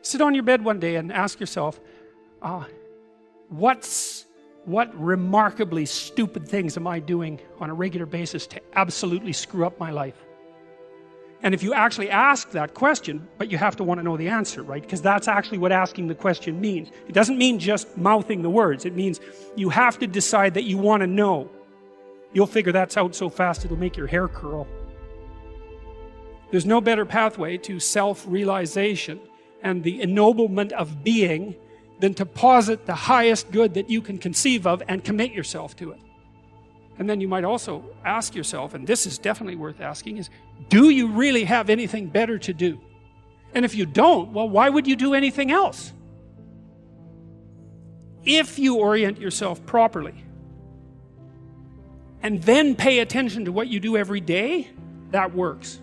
Sit on your bed one day and ask yourself, what remarkably stupid things am I doing on a regular basis to absolutely screw up my life? And if you actually ask that question, but you have to want to know the answer, right? Because that's actually what asking the question means. It doesn't mean just mouthing the words. It means you have to decide that you want to know. You'll figure that's out so fast it'll make your hair curl. There's no better pathway to self-realization and the ennoblement of being than to posit the highest good that you can conceive of and commit yourself to it. And then you might also ask yourself, and this is definitely worth asking, is do you really have anything better to do? And if you don't, well, why would you do anything else? If you orient yourself properly and then pay attention to what you do every day, that works.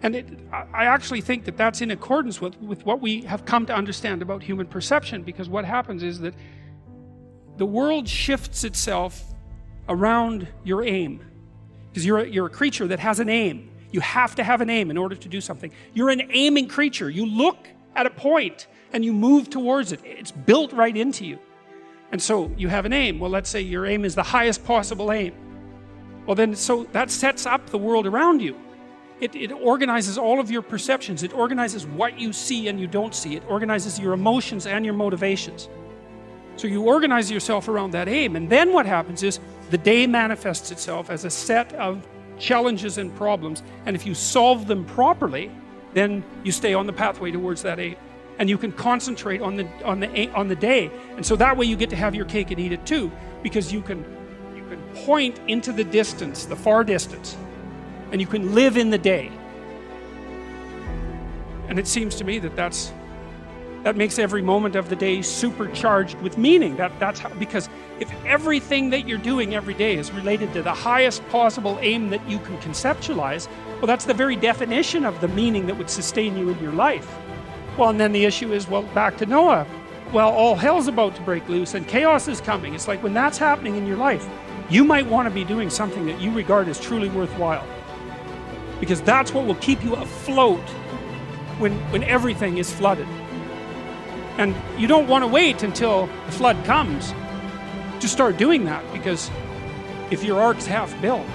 And I actually think that that's in accordance with what we have come to understand about human perception, because what happens is that the world shifts itself around your aim, because you're a creature that has an aim. You have to have an aim in order to do something. You're an aiming creature. You look at a point and you move towards it. It's built right into you. And so you have an aim. Well, let's say your aim is the highest possible aim. Well then, so that sets up the world around you. It organizes all of your perceptions. It organizes what you see and you don't see. It organizes your emotions and your motivations. So you organize yourself around that aim, and then what happens is the day manifests itself as a set of challenges and problems, and if you solve them properly, then you stay on the pathway towards that aim, and you can concentrate on the day, and so that way you get to have your cake and eat it too, because you can point into the distance, the far distance, and you can live in the day. And it seems to me that that makes every moment of the day supercharged with meaning. That's how, because if everything that you're doing every day is related to the highest possible aim that you can conceptualize, well, that's the very definition of the meaning that would sustain you in your life. Well, and then the issue is, well, back to Noah. Well, all hell's about to break loose and chaos is coming. It's like when that's happening in your life, you might want to be doing something that you regard as truly worthwhile, because that's what will keep you afloat when everything is flooded. And you don't want to wait until the flood comes to start doing that, because if your ark's half built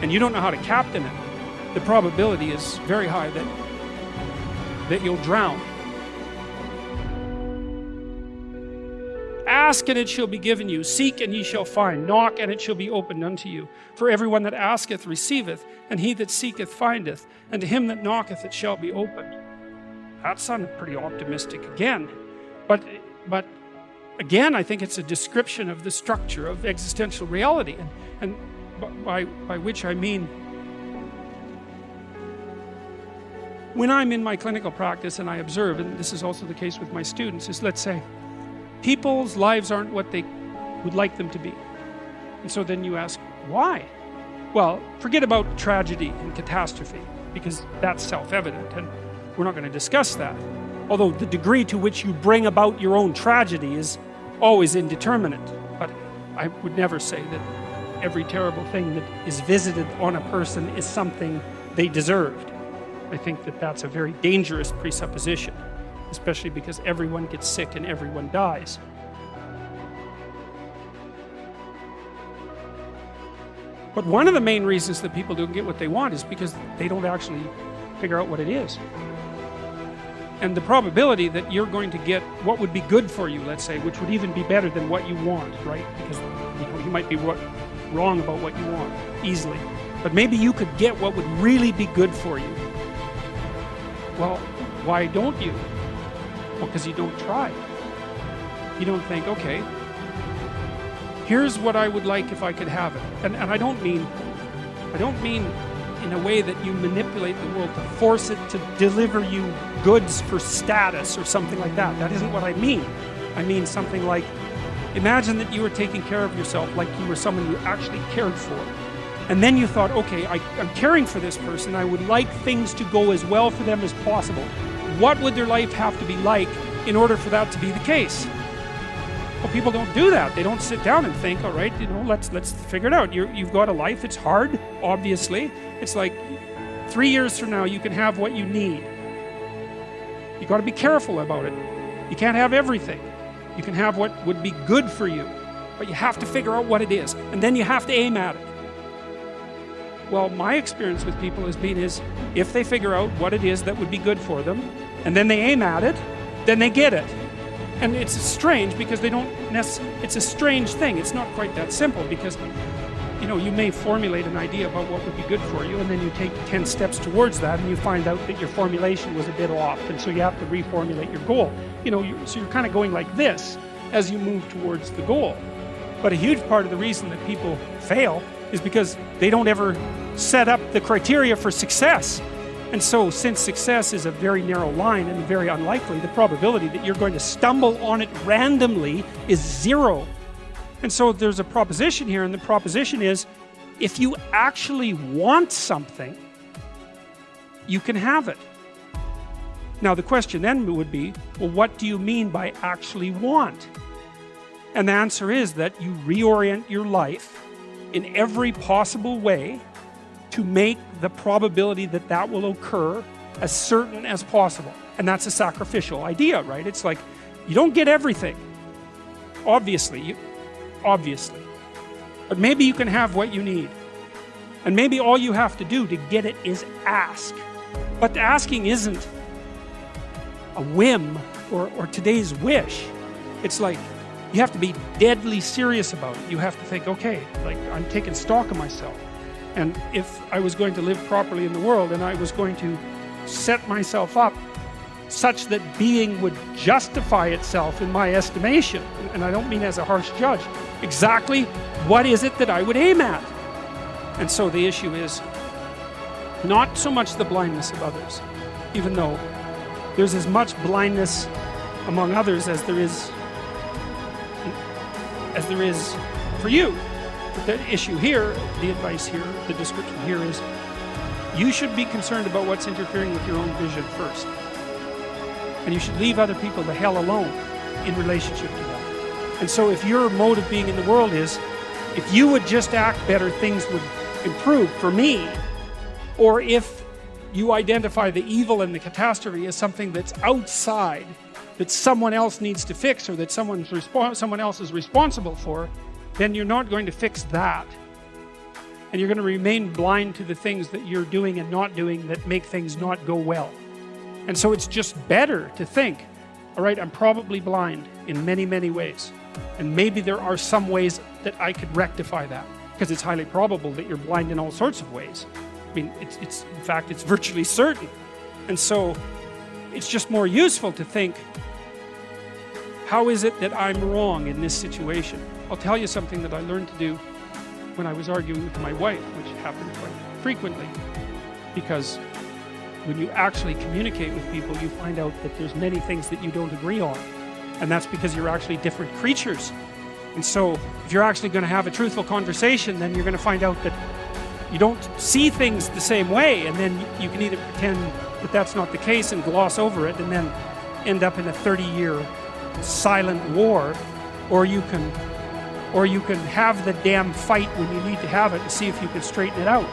and you don't know how to captain it, the probability is very high that you'll drown. Ask and it shall be given you. Seek and ye shall find. Knock and it shall be opened unto you. For everyone that asketh receiveth, and he that seeketh findeth, and to him that knocketh it shall be opened. That sounded pretty optimistic again. But again, I think it's a description of the structure of existential reality, and by which I mean, when I'm in my clinical practice and I observe, and this is also the case with my students, is, let's say, people's lives aren't what they would like them to be. And so then you ask, why? Well, forget about tragedy and catastrophe, because that's self-evident, and we're not going to discuss that. Although the degree to which you bring about your own tragedy is always indeterminate. But I would never say that every terrible thing that is visited on a person is something they deserved. I think that that's a very dangerous presupposition, especially because everyone gets sick and everyone dies. But one of the main reasons that people don't get what they want is because they don't actually figure out what it is. And the probability that you're going to get what would be good for you, let's say, which would even be better than what you want, right? Because you might be wrong about what you want easily. But maybe you could get what would really be good for you. Well, why don't you? Well, because you don't try. You don't think, okay, here's what I would like if I could have it. And I don't mean in a way that you manipulate the world to force it to deliver you goods for status or something like that. That isn't what I mean. I mean something like, imagine that you were taking care of yourself like you were someone you actually cared for. And then you thought, okay, I'm caring for this person. I would like things to go as well for them as possible. What would their life have to be like in order for that to be the case? Well, people don't do that. They don't sit down and think, all right, let's figure it out. You've got a life. It's hard, obviously. It's like 3 years from now, you can have what you need. You got to be careful about it. You can't have everything. You can have what would be good for you, but you have to figure out what it is, and then you have to aim at it. Well, my experience with people has been if they figure out what it is that would be good for them, and then they aim at it, then they get it. And it's strange because they don't necessarily, it's a strange thing. It's not quite that simple because, you know, you may formulate an idea about what would be good for you, and then you take 10 steps towards that, and you find out that your formulation was a bit off, and so you have to reformulate your goal. You know, so you're kind of going like this as you move towards the goal. But a huge part of the reason that people fail is because they don't ever set up the criteria for success. And so, since success is a very narrow line and very unlikely, the probability that you're going to stumble on it randomly is 0. And so there's a proposition here, and the proposition is, if you actually want something, you can have it. Now the question then would be, well, what do you mean by actually want? And the answer is that you reorient your life in every possible way to make the probability that that will occur as certain as possible. And that's a sacrificial idea, right? It's like, you don't get everything. Obviously. But maybe you can have what you need. And maybe all you have to do to get it is ask. But asking isn't a whim or today's wish. It's like, you have to be deadly serious about it. You have to think, okay, like, I'm taking stock of myself. And if I was going to live properly in the world, and I was going to set myself up such that being would justify itself in my estimation, and I don't mean as a harsh judge, exactly what is it that I would aim at? And so the issue is not so much the blindness of others, even though there's as much blindness among others as there is for you. But the issue here, the advice here, the description here is, you should be concerned about what's interfering with your own vision first. And you should leave other people the hell alone in relationship to that. And so if your mode of being in the world is, if you would just act better, things would improve for me, or if you identify the evil and the catastrophe as something that's outside, that someone else needs to fix, or that someone else is responsible for, then you're not going to fix that. And you're going to remain blind to the things that you're doing and not doing that make things not go well. And so it's just better to think, all right, I'm probably blind in many, many ways. And maybe there are some ways that I could rectify that, because it's highly probable that you're blind in all sorts of ways. I mean, in fact, it's virtually certain. And so it's just more useful to think, how is it that I'm wrong in this situation? I'll tell you something that I learned to do when I was arguing with my wife, which happened quite frequently, because when you actually communicate with people, you find out that there's many things that you don't agree on, and that's because you're actually different creatures. And so if you're actually going to have a truthful conversation, then you're going to find out that you don't see things the same way, and then you can either pretend that that's not the case and gloss over it and then end up in a 30-year silent war, or you can have the damn fight when you need to have it and see if you can straighten it out.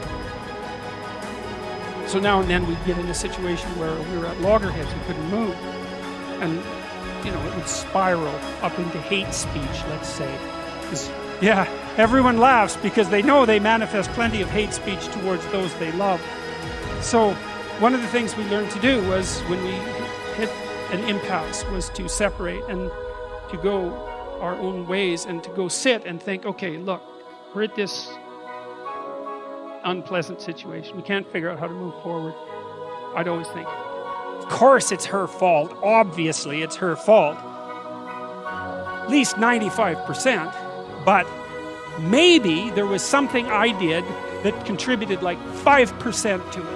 So now and then we'd get in a situation where we were at loggerheads, we couldn't move, and you know, it would spiral up into hate speech, let's say. Yeah, everyone laughs because they know they manifest plenty of hate speech towards those they love. So one of the things we learned to do was, when we hit an impasse, was to separate and to go our own ways, and to go sit and think, okay, look, we're at this unpleasant situation. We can't figure out how to move forward. I'd always think, of course it's her fault. Obviously it's her fault. At least 95%. But maybe there was something I did that contributed like 5% to it.